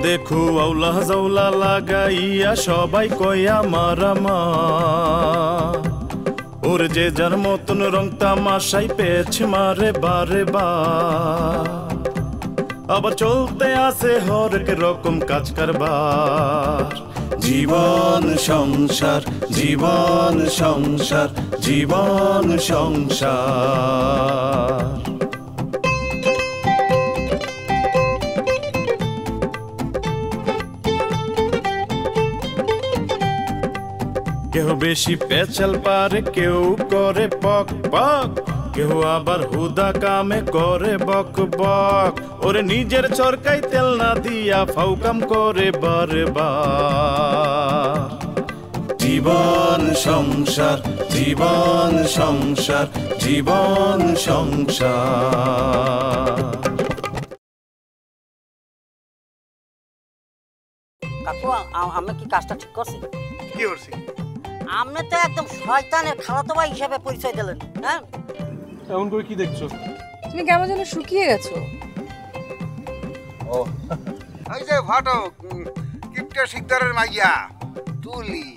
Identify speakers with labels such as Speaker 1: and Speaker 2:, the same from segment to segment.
Speaker 1: দেখো আউলা জাউলা লাগাইয়া সবাই কয় আমার আমার, ওর যে যার মতন রং তামাশাই পেয়েছে মারে বারে বার। আবার চলতে আছে হরেক রকম কাজ কারবার। জীবন সংসার, জীবন সংসার, জীবন সংসার। কেউ বেশি পেঁচাল পারে, কেউ করে পক পক, কেউ আবার হুদা কামে করে বক বক। ওরে নিজের চরকাই তেল না দিয়া ফাউকাম করে বারে বার। জীবন সংসার, জীবন সংসার, জীবন সংসার।
Speaker 2: কাকু আমি কি কাজটা ঠিক করছি?
Speaker 3: কি করছি?
Speaker 2: আপনি তো একদম শয়তানের খালাতো ভাই হিসেবে পরিচয় দিলেন। হ্যাঁ,
Speaker 3: এমন করে কি দেখছো?
Speaker 4: তুমি কেমন যেন শুকিয়ে গেছো।
Speaker 5: ও এই যে ফাটক কিপটা শিকদারের মাইয়া তুলি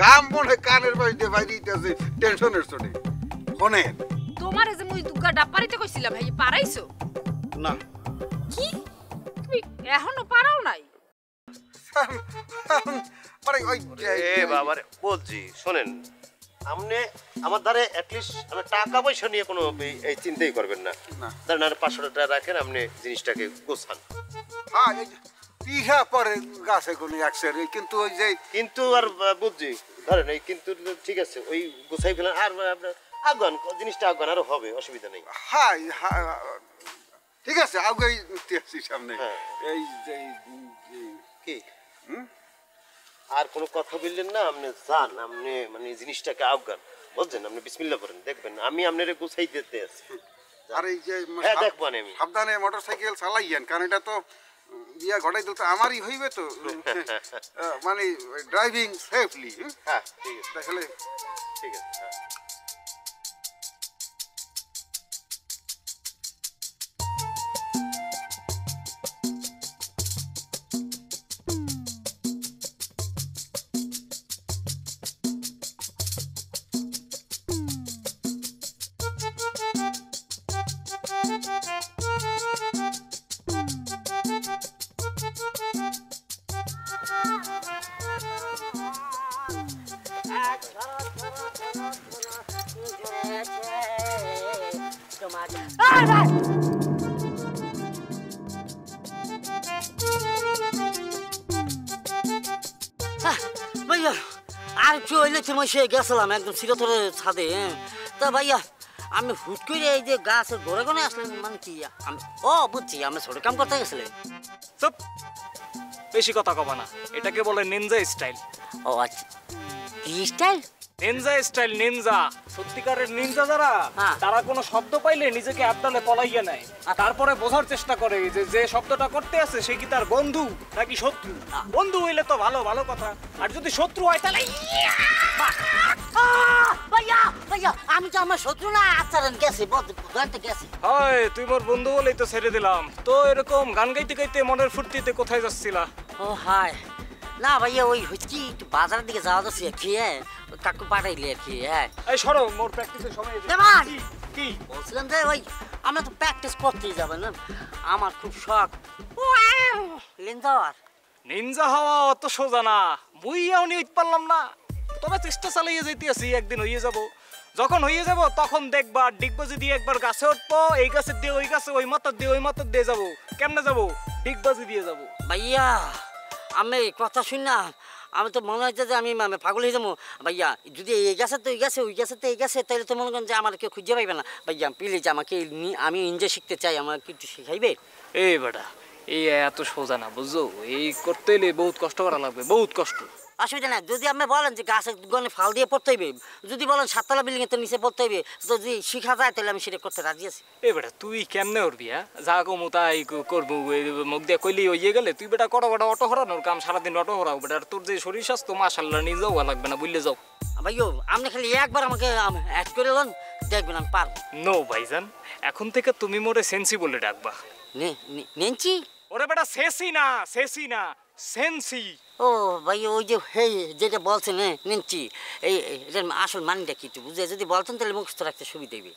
Speaker 5: গাম মনে কানের বাইতে বাইরিতেছে টেনশনের চোটে ফোনে।
Speaker 4: তোমার যে মুই দুগা ডাপারিতে কইছিলাম ভাই পারাইছো
Speaker 5: না
Speaker 4: কি? তুমি এখনো পারাও নাই?
Speaker 5: আরে ওই
Speaker 6: এ বাবারে বলছি শোনেন, আপনি আমার ধারে অ্যাটলিস্ট আপনি টাকা পয়সা নিয়ে কোনো এই চিন্তাই করবেন না। ধরেন আর 500 টাকা রাখেন, আপনি জিনিসটাকে গোছান।
Speaker 5: হ্যাঁ এই পিঠা পরে গাছে কোনো একসের কিন্তু ওই যে
Speaker 6: কিন্তু আর বুঝছি ধরেন এই কিন্তু ঠিক আছে, ওই গোছাই ফেলেন আর আপনার আগান জিনিসটা আগান আরো হবে, অসুবিধা নেই।
Speaker 5: হ্যাঁ ঠিক আছে আগে সামনে এই যে
Speaker 6: কি আর কোনো কথা বললেন না, আপনি যান, আপনি মানে জিনিসটাকে আগান বুঝছেন, আপনি বিসমিল্লাহ করেন, দেখবেন আমি আপনারে গোছাই দিতে আছি।
Speaker 5: আর এই যে
Speaker 6: দেখবো আমি
Speaker 5: সাবধানে মোটরসাইকেল চালাইয়েন, কারণ এটা তো বিয়া ঘটাই দিতে আমারই হইবে তো মানে ড্রাইভিং সেফলি।
Speaker 6: হ্যাঁ ঠিক আছে,
Speaker 5: তাহলে
Speaker 6: ঠিক আছে। হ্যাঁ
Speaker 2: ভাইয়া আর একটু হইলে তুমি সে গেছিলাম একদম চিরতরে ছাদে। তা ভাইয়া আমি হুট করে এই যে গাছের ঘরে গনে আসলেন মানে কি? ও বুঝছি, আমি ছোট কাম করতে গেছিলেন।
Speaker 3: চুপ, বেশি কথা কবা না। এটাকে বলে নিনজা স্টাইল।
Speaker 2: ও আচ্ছা, কি স্টাইল?
Speaker 3: Ninja style, Ninja. সত্যিকারের নিনজা যারা, তারা কোনো শব্দ পাইলে নিজেকে আবদালে পলাইয়া নেয়, তারপরে বোঝার চেষ্টা করে যে যে শব্দটা করতে আছে সে কি তার বন্ধু নাকি শত্রু। বন্ধু হইলে তো ভালো ভালো কথা, আর যদি শত্রু হয় তাহলে
Speaker 2: ভাইয়া ভাইয়া আমি তো আমার শত্রু না, আচরণ গেছে বলতে গেছে।
Speaker 3: হয় তুই মোর বন্ধু বলেই তো ছেড়ে দিলাম। তো এরকম গান গাইতে গাইতে মনের ফুর্তিতে কোথায় যাচ্ছিলা?
Speaker 2: ও হায় না ভাইয়া, ওই হচ্ছে কি একটু বাজারের দিকে যাওয়া যাচ্ছে আর কি। কাকু পাঠাইলে আর কি। হ্যাঁ
Speaker 3: এই সরো, মোর প্র্যাকটিসের সময়
Speaker 2: কি বলছিলাম যে ওই আমরা তো প্র্যাকটিস করতেই যাবে না, আমার খুব শখ
Speaker 3: নিনজা হওয়া অত সোজা না। মুইয়াও নিয়ে পারলাম না, তবে চেষ্টা চালিয়ে যেতে আছি, একদিন হয়ে যাব। যখন হয়ে যাব তখন দেখবা ডিগবাজি দিয়ে একবার গাছে উঠবো, এই গাছের দিয়ে ওই গাছে, ওই মাথার দিয়ে ওই মাথার দিয়ে যাবো। কেমনে যাবো? ডিগবাজি দিয়ে যাবো।
Speaker 2: ভাইয়া আমি কথা শুন না, আমি তো মনে হচ্ছে যে আমি পাগল হয়ে যাবো। ভাইয়া যদি এই গাছে তো এই গাছে, ওই গাছে তো এই গাছে, তাহলে তো মনে করেন যে আমার কেউ খুঁজে পাইবে না। ভাইয়া প্লিজ আমাকে আমি এনজয় শিখতে চাই, আমাকে একটু শিখাইবে?
Speaker 3: এই বেটা এই এত সোজা না বুঝছো, এই করতে হলে বহুত কষ্ট করা লাগবে, বহুত কষ্ট।
Speaker 2: অসুবিধা নাই, যদি আপনি বলেন যে গাছের গনে ফাল দিয়ে পড়তে হইবে, যদি বলেন 7তলা বিল্ডিং এর নিচে পড়তে হইবে, যদি শিখা যায় তাহলে আমি সেটা করতে রাজি আছি।
Speaker 3: এই বেটা তুই কেমনে উঠবি? যা কমু তাই করবো, মুখ দিয়ে কইলি হইয়ে গেলে তুই বেটা করো বেটা অটো হরানোর কাম, সারাদিন অটো হরাও বেটা। তোর যে শরীর স্বাস্থ্য মাশাআল্লাহ নিয়ে যাওয়া লাগবে না, বুঝলে যাও।
Speaker 2: ভাইও আপনি খালি একবার আমাকে অ্যাড করে দেন, দেখবেন আমি পারবো।
Speaker 3: নো ভাইজান, এখন থেকে তুমি মোরে সেন্সি বলে ডাকবা।
Speaker 2: নেনচি?
Speaker 3: ওরে বেটা সেসি না সেন্সি।
Speaker 2: ও ভাই ওই যে হেই যেটা বলছেন নিচ্ছি এই এটার আসল মানেটা কি একটু বুঝে যদি বলতেন তাহলে মুখস্থ রাখতে সুবিধা হবে।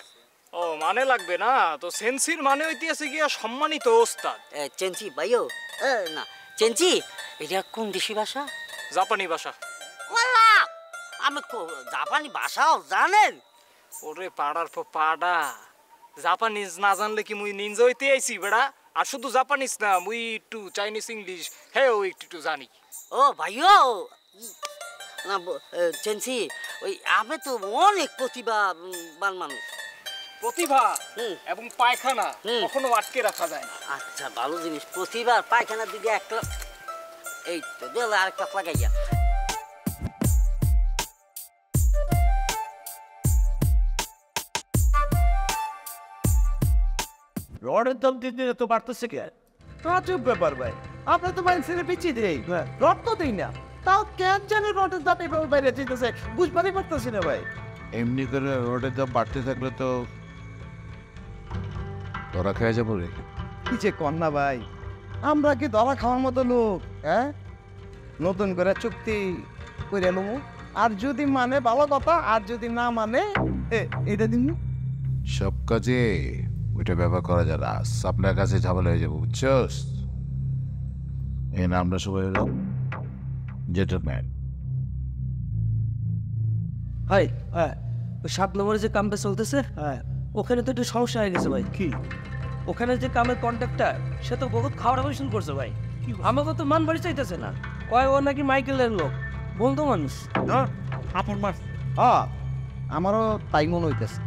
Speaker 3: ও মানে লাগবে না তো, সেন্সির মানে হইতেছে গিয়া সম্মানিত ওস্তাদ।
Speaker 2: চেঞ্চি ভাইও না চেঞ্চি এটা কোন দেশি ভাষা?
Speaker 3: জাপানি ভাষা।
Speaker 2: ওয়াল্লাহ আমি জাপানি ভাষাও জানেন?
Speaker 3: ওরে পাড়ার পর পাড়া, জাপানিজ না জানলে কি মুই নিনজা হইতে আইছি বেড়া? আর শুধু জাপানিজ না, মুই একটু চাইনিজ ইংলিশ হ্যাঁ ওই একটু জানি।
Speaker 2: ও ভাইও না চেঞ্চি ওই আমি তো অনেক প্রতিভাবান মানুষ।
Speaker 3: প্রতিভা এবং পায়খানা
Speaker 2: হুম।
Speaker 3: কখনো আটকে রাখা যায় না।
Speaker 2: আচ্ছা ভালো জিনিস, প্রতিভা পায়খানার দিকে একটা এই তো দিলে আরেকটা লাগাইয়া।
Speaker 7: রডের দাম দিতে তো বাড়তেছে কে? রাজব ব্যাপার ভাই, আমরা তো বাইরে ছেড়ে পিছিয়ে দিই, রড তো দিই না, তাও কেন জানি রডের দাম এভাবে বাইরে যেতেছে বুঝবারই পারতেছি না ভাই।
Speaker 8: এমনি করে রোডের দাম বাড়তে থাকলে তো ধরা খেয়ে যাবো রে।
Speaker 7: কি যে কন্যা ভাই, আমরা কি ধরা খাওয়ার মতো লোক? হ্যাঁ, নতুন করে চুক্তি করে নেব, আর যদি মানে ভালো কথা, আর যদি না মানে এটা দিন।
Speaker 8: সব কাজে ওইটা ব্যবহার করা যায় না, আপনার কাছে ঝামেলা হয়ে যাবো বুঝছস? এই না আমরা সবাই হলাম জেন্টলম্যান।
Speaker 9: ভাই হ্যাঁ, ওই 7 নম্বরে যে কামটা চলতেছে হ্যাঁ, ওখানে তো একটু সমস্যা হয়ে গেছে ভাই। কি? ওখানে যে কামের কন্ট্রাক্টর সে তো বহুত খাওয়া পরিশ্রম করছে ভাই, আমাকে তো মান বাড়ি চাইতেছে না, কয় ও নাকি মাইকেলের লোক, বলতো মানুষ
Speaker 7: আপন মার। হ্যাঁ, আমারও তাই মনে হইতেছে।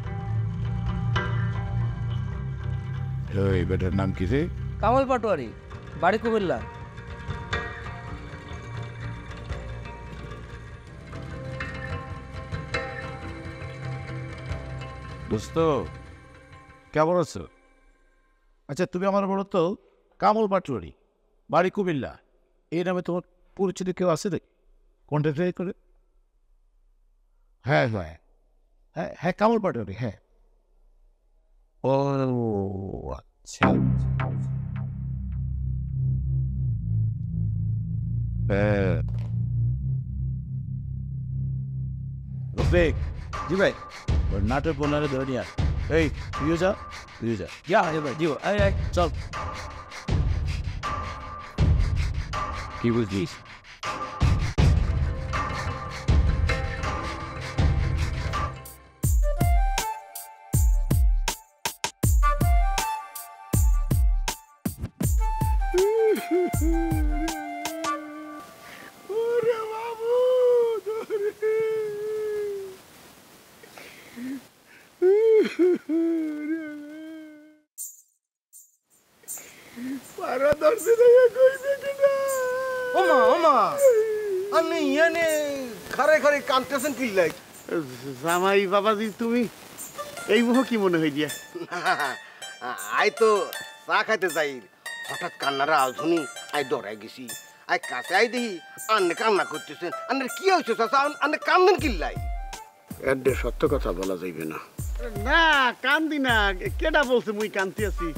Speaker 8: এই বেটার নাম কি রে?
Speaker 9: কামাল পাটোয়ারি, বাড়ি কুমিল্লা।
Speaker 8: দোস্ত কেমন আছো? আচ্ছা তুমি আমার বলো তো, কামল পাটোয়ারি, বাড়ি কুমিল্লা, এই নামে তোমার পরিচিত কেউ আছে দেখি কন্ট্যাক্ট করে? হ্যাঁ হ্যাঁ হ্যাঁ হ্যাঁ কামল পাটোয়ারি, হ্যাঁ। ও আচ্ছা হ্যাঁ।
Speaker 7: জি ভাই।
Speaker 8: ওর নাটের বোনারে ধরে নিয়ে আয়। এই তুইও যা, তুইও যা।
Speaker 9: ইয়া ভাই জি ভাই,
Speaker 8: চল। কি বুঝলিস?
Speaker 6: ওমা ওমা আপনি ইয়ানে খারে খারে কাঁদতেছেন কি লাগ?
Speaker 10: জামাই বাবাজি তুমি এই মুহ কি মনে হই দিয়া?
Speaker 6: আই তো চা খাইতে যাই, হঠাৎ কান্নারা আলঝুনি, আই ডরাই গেছি। আই কাছে আই দেখি আন্নে কান্না করতেছেন। আন্নের কি হয়েছে চাচা? আন্নে কান্দেন কিল্লাই?
Speaker 10: এডে সত্য কথা বলা যাইবে না। না কান্দি না, কেডা বলছে মুই কান্তি আছি?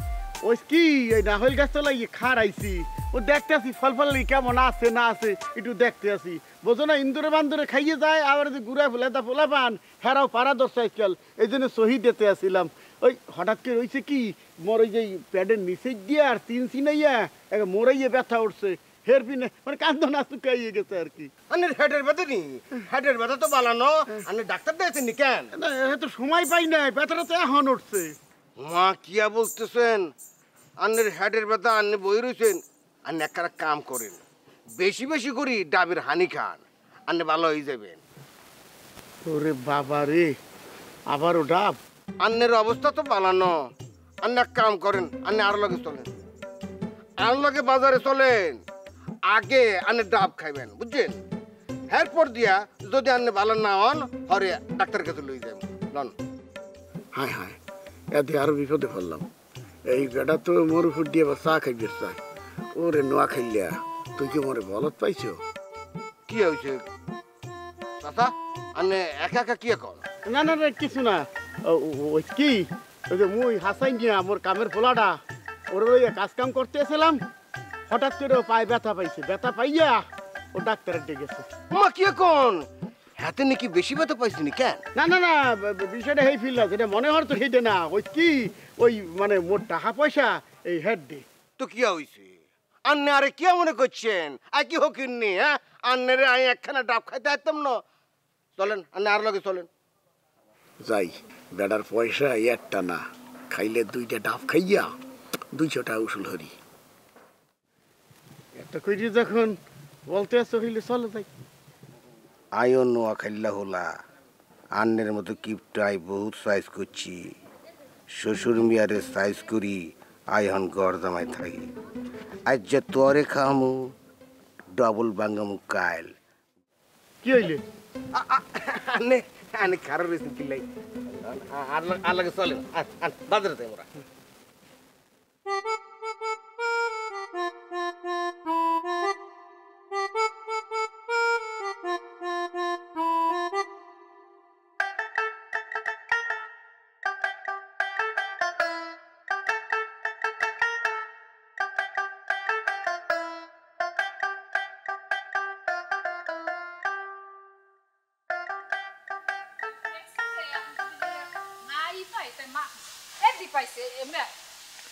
Speaker 10: ওই কি এই নাহল গাছ তলাই খার আইছি, ও দেখতে আসি ফল ফল কেমন আছে না আছে একটু দেখতে আসি। বোঝো না, ইন্দুরে বান্দরে খাইয়ে যায়, আবার যে গুড়া ফুলে তা ফোলা পান হেরাও পারা দশটা আজকাল, এই জন্য শহীদ দিতে আসছিলাম। ওই হঠাৎ করে হয়েছে কি, মোর ওই যে প্যাডের নিচে দিয়ে আর তিন চিনাইয়া মোরাইয়ে ব্যথা উঠছে, হের পিনে মানে কান্দন আসুকাইয়ে গেছে আর কি।
Speaker 6: আন্নের হেডের ব্যথা নি? হেডের ব্যথা তো বালানো, আন্নে ডাক্তার দিয়েছেন নি কেন?
Speaker 10: না তো সময় পাই নাই, ব্যথাটা তো এখন উঠছে।
Speaker 6: মা কিয়া বলতেছেন? আন্নের হেডের ব্যথা আন্নে বই রয়েছেন, আন্নে একটা কাম করেন, বেশি বেশি করি ডাবের হানি খান, আন্নে ভালো হয়ে যাবেন।
Speaker 10: ওরে বাবা রে, আবারও ডাব?
Speaker 6: আন্নের অবস্থা তো বালানো, আন্নে এক কাম করেন, আন্নে আর লগে চলেন, আর লগে বাজারে চলেন, আগে আন্নে ডাব খাইবেন বুঝছেন? এরপর দিয়া যদি আন্নে ভালো না হন, হরে ডাক্তার কাছে লই যাবেন লন।
Speaker 10: হায় হায়, এতে আরো বিপদে পড়লাম। এই বেটা তো মোর উপর দিয়ে চা খাইবে চাই। ওরে নোয়া খাইলিয়া তুই কি মোরে বলত পাইছো?
Speaker 6: কি হয়েছে চাচা? আন্নে একা একা কি এখন?
Speaker 10: না না না কিছু না, ওই কি ওই যে মুই হাসাই গিয়া মোর কামের পোলাটা ওর লইয়া কাজ কাম করতে এসেছিলাম, হঠাৎ করে ও পায়ে ব্যথা পাইছে, ব্যথা পাইয়া ও ডাক্তারের ডেকেছে।
Speaker 6: মা কি কোন হাতে নাকি বেশি ব্যথা পাইছি নি কেন?
Speaker 10: না না না, বিষয়টা এই ফিল আছে, এটা মনে হয় তো সেইটা না, ওই কি ওই মানে মোট টাকা পয়সা এই হেড ডে।
Speaker 6: তো কি হইছে? আন্নে আরে কি মনে করছেন? আর কি হকিননি? হ্যাঁ, আন্নের আই একখানা ডাব খাইতে আসতাম না। চলেন আন্নে আর লগে চলেন।
Speaker 11: যাই, বেড়ার পয়সা একটা না, খাইলে 2টা ডাব খাইয়া 200 টাকা উসুল হরি।
Speaker 10: একটা কইরি যখন বলতে আসো হইলে চলো যাই।
Speaker 6: আইও নোয়া খাইল্লা হলা আন্নের মতো কিপটাই বহুত সাইজ করছি, শ্বশুর মিয়ারে সাইজ করি আইহন গড় দামাই থাকি। আজ যে তোরে খামু ডবল বাঙ্গামু কাইল।
Speaker 10: কি হইলে?
Speaker 6: আন্নে আনে খারাপ রেসিন কিলাই আর লাগে চলেন বাজারে যাই মোরা।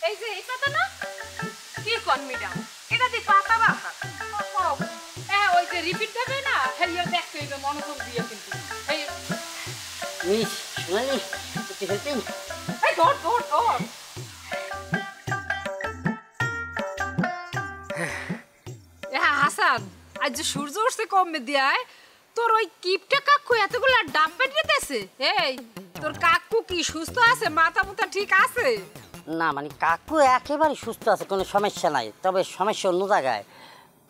Speaker 4: এই যে এই পাতা না কি কোন ম্যাডাম এটা দি পাতা বাহা ওই যে রিপিট হবে না হেলিয়া দেখতে হইবে মনোযোগ দিয়ে কিন্তু এই
Speaker 2: মিস শুনানি একটু হেল্পিং
Speaker 4: এই দৌড় দৌড় দৌড় হাসান আজ যে সূর্য উঠছে কমে দিয়ায় তোর ওই কিপটা কাকু এতগুলা ডাব পেটে দিতেছে। এই তোর কাকু কি সুস্থ আছে? মাথা মুথা ঠিক আছে?
Speaker 2: না মানে কাকু একেবারে সুস্থ আছে, কোনো সমস্যা নাই, তবে সমস্যা অন্য জায়গায়।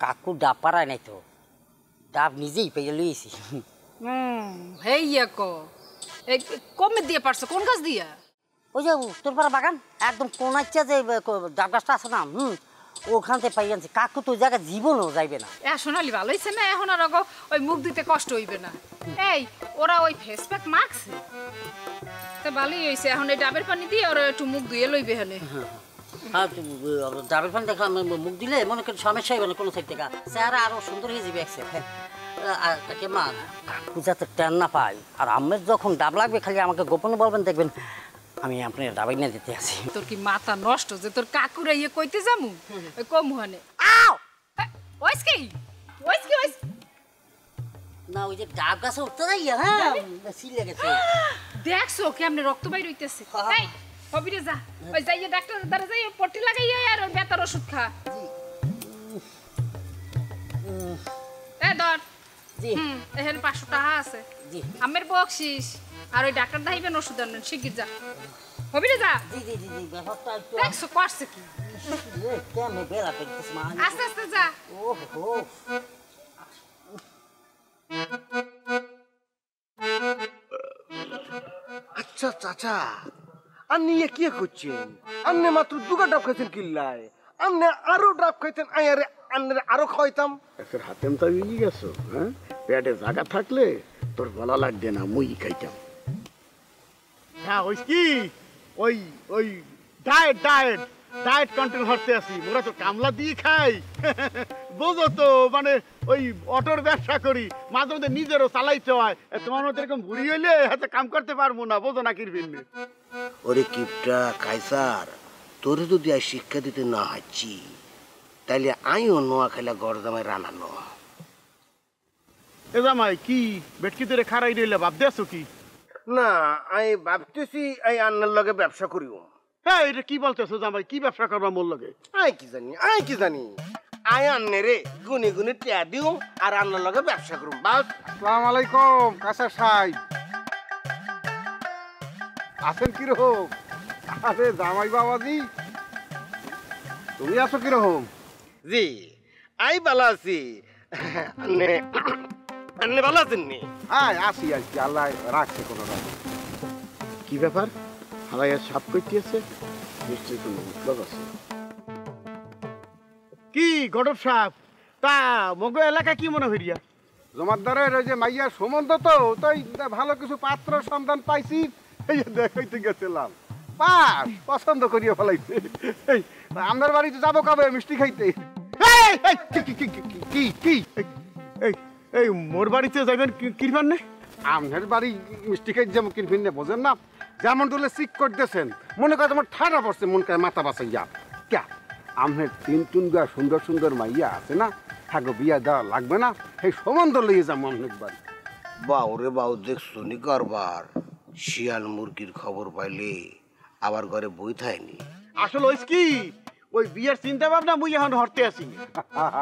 Speaker 2: কাকু ডাব পাড়ায় নাই তো, ডাব নিজেই পেয়ে লইছি।
Speaker 4: হেইয়া কো এই কমে দিয়ে পারছো? কোন গাছ দিয়া?
Speaker 2: ওই যে তোর পাড়া বাগান একদম কোনাচ্ছা যে ডাব গাছটা আছে না, ওখান থেকে পাই আনছি। কাকু তো জায়গা জীবনও যাইবে না।
Speaker 4: সোনালি ভালো হয়েছে না, এখন আর ওই মুখ দিতে কষ্ট হইবে না। এই ওরা ওই ফেস প্যাক মাখছে তো ভালোই হয়েছে, এখন এই ডাবের পানি দিয়ে ওরা একটু মুখ ধুয়ে লইবে। হ্যাঁ
Speaker 2: ডাবের পানি দেখলাম মুখ দিলে মনে করেন সমস্যা হইবে না কোনো সাইড থেকে, চেহারা আরো সুন্দর হয়ে যাবে একসে। মা কাকু যাতে টেন না পাই, আর আমের যখন ডাব লাগবে খালি আমাকে গোপনে বলবেন, দেখবেন আমি আপনার ডাবাই না দিতে আছি।
Speaker 4: তোর কি মাথা নষ্ট যে তোর কাকুরা ইয়ে কইতে যামু ওই কম হানে ওইস কি
Speaker 2: না ওই যে ডাব গাছে উঠতে যাই। হ্যাঁ সিলে গেছে,
Speaker 4: দেখছো কেমনে রক্ত বাইর হইতেছে। এই হবিরে যা, ওই যাইয়ে ডাক্তার দ্বারা যাই পট্টি লাগাইয়া আর ওই ব্যথার ওষুধ খা। এ ধর জি, এখানে 500 টাকা আছে জি, আমের বকশিস, আর ওই ডাক্তার দাইবেন ওষুধ আনেন, শিগগির যা হবিরে যা। জি জি জি জি, ব্যাপারটা একটু দেখছো করছে কি কেমনে বেলা পেতেছ মা, আস্তে আস্তে যা। ওহো
Speaker 6: আচ্ছা চাচা, আপনি কি করছেন? আপনি মাত্র 2টা ডাব খাইছেন কিল্লায়, আপনি আরো ডাব খাইতেন আয়ারে আন্নের আরো খাইতাম।
Speaker 11: এসের হাতেম তো মিলি গেছো। হ্যাঁ, পেটে জায়গা থাকলে তোর বলা লাগবে না, মুই খাইতাম।
Speaker 10: হ্যাঁ ওই কি ওই ওই ডায়েট ডায়েট ডায়েট কন্ট্রোল করতে আসি, মোরা তো কামলা দিয়ে খাই। বোঝো তো, মানে ওই অটোর ব্যবসা করি, মাঝে মধ্যে নিজেরও চালাইতে হয়। তোমার মতো এরকম ভুড়ি হইলে হাতে কাম করতে পারবো না, বোঝো না কিরবিন।
Speaker 6: ওরে কিপটা কাইসার, তোরে যদি আই শিক্ষা দিতে না হাচ্ছি তাইলে আইও নোয়া খাইলা গরদামাই রানানো।
Speaker 10: এ জামাই কি বেটকি তোরে খারাই রইলে ভাবতে আছো কি?
Speaker 6: না আই ভাবতেছি আই আন্নার লগে ব্যবসা করিও।
Speaker 10: হ্যাঁ এটা কি বলতেছো জামাই, কি ব্যবসা করবা মোর লগে?
Speaker 6: আই কি জানি আই আন্নে রে গুনি গুনি টিয়া দিও আর আন্নার লগে ব্যবসা করুম বাস।
Speaker 5: আসসালামু আলাইকুম কাসা সাহেব, আছেন কিরকম? আরে জামাই বাবাজি, তুমি আছো কিরকম?
Speaker 6: জি আই ভালো আছি, আন্নে ভালো আছেন নি?
Speaker 5: হ্যাঁ আসি আর কি, আল্লাহ রাখছে কোনো রকম। কি ব্যাপার হালাইয়া সাপ করতেছে? নিশ্চয়ই কোনো মতলব আছে।
Speaker 10: কি গডব সাহেব, তা মগো এলাকা কি মনে হইয়া?
Speaker 5: জমাদ্দারের ওই যে মাইয়ার সম্বন্ধ তো তাই ভালো কিছু পাত্র সন্ধান পাইছি, এই দেখাইতে গেছিলাম। পাস পছন্দ করিয়া ফেলাইছে। এই আমাদের বাড়িতে যাবো কবে মিষ্টি খাইতে?
Speaker 10: এই মোর বাড়িতে যাবেন কিরফান নে?
Speaker 5: আপনার বাড়ি মিষ্টি খাই যেমন কিনফিন না বোঝেন না, যেমন তুলে চিক করতেছেন মনে করে তোমার ঠাডা পড়ছে মন করে মাথা বাঁচাইয়া ক্যা আপনার তিন টুনগা সুন্দর সুন্দর মাইয়া আছে না, থাকো বিয়া দেওয়া লাগবে না, সেই সম্বন্ধ লইয়ে যাবো আপনার বাড়ি।
Speaker 6: বাউ রে বাউ, দেখছো নি কারবার, শিয়াল মুরগির খবর পাইলে আবার ঘরে বই থায়নি।
Speaker 10: আসলে ওই কি ওই বিয়ের চিন্তা ভাবনা মুই এখন হরতে আসি।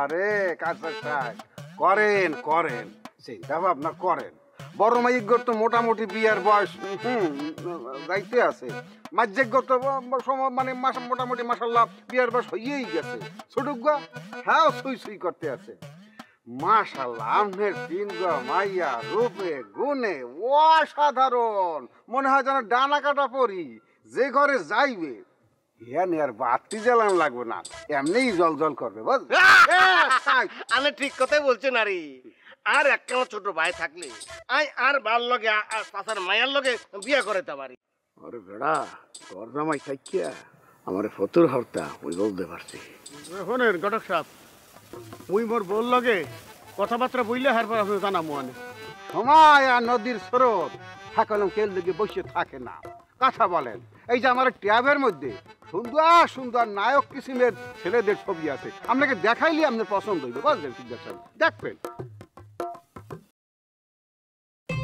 Speaker 5: আরে কাজা করেন করেন চিন্তা ভাবনা করেন, বড় মাইকগর তো মোটামুটি বিয়ার বয়স যাইতে আছে, মাঝেকগর তো মানে মোটামুটি মাসাল্লাহ বিয়ার বয়স হইয়েই গেছে, ছোটুকা হ্যাঁ সুই সুই করতে আছে। মাশাল্লাহ আপনার তিন গো মাইয়া রূপে গুণে অসাধারণ, মনে হয় যেন ডানা কাটা পরি, যে ঘরে যাইবে আর বাতি জ্বালানো লাগবে না, এমনিই জল জল করবে বুঝলি।
Speaker 6: আরে ঠিক কথাই বলছেন। আরে আর একটা ছোট ভাই থাকলে আই আর বার লগে চাচার মায়ের লগে বিয়া করাইতে পারি।
Speaker 11: আরে বেড়া তোর জামাই থাকিয়া আমার ফতুর হরতা ওই বলতে পারছি।
Speaker 10: শোনেন ঘটক সাহেব, মুই মোর বল লগে কথাবার্তা বইলে হারপর আপনি জানাবো আনে।
Speaker 5: সময় আর নদীর স্রোত থাকলাম কেল দিকে বসে থাকে না, কথা বলেন। এই যে আমার ট্যাবের মধ্যে সুন্দর সুন্দর নায়ক কিসিমের ছেলেদের ছবি আছে, আপনাকে দেখাইলে আপনার পছন্দ হইবে বুঝলেন, দেখবেন।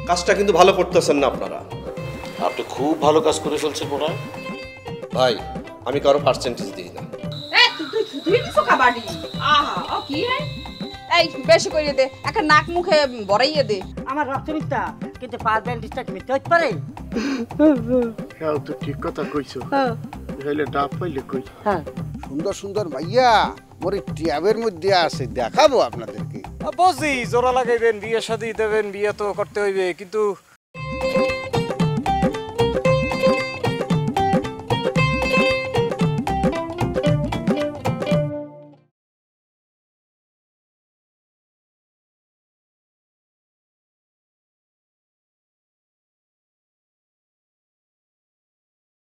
Speaker 12: কাজটা কিন্তু ভালো করতেছেন না আপনারা। আপনি খুব ভালো কাজ করে ফেলছেন মনে হয় ভাই, আমি কারো পার্সেন্টেজ দিই না।
Speaker 4: এই বেশি করে দে, একটা নাক মুখে বড়াইয়ে দে।
Speaker 2: আমার রক্ত মিথ্যা, কিন্তু পার ব্যান্ডেজটা কি মিথ্যা হতে পারে?
Speaker 5: হ্যাঁ তো ঠিক কথা কইছো, হইলে ডাব পাইলে কই।
Speaker 2: হ্যাঁ
Speaker 5: সুন্দর সুন্দর মাইয়া মোর ট্যাবের মধ্যে আছে, দেখাবো আপনাদেরকে।
Speaker 3: বুঝি জোড়া লাগাইবেন, বিয়ে শাদী দেবেন, বিয়ে তো করতে হইবে, কিন্তু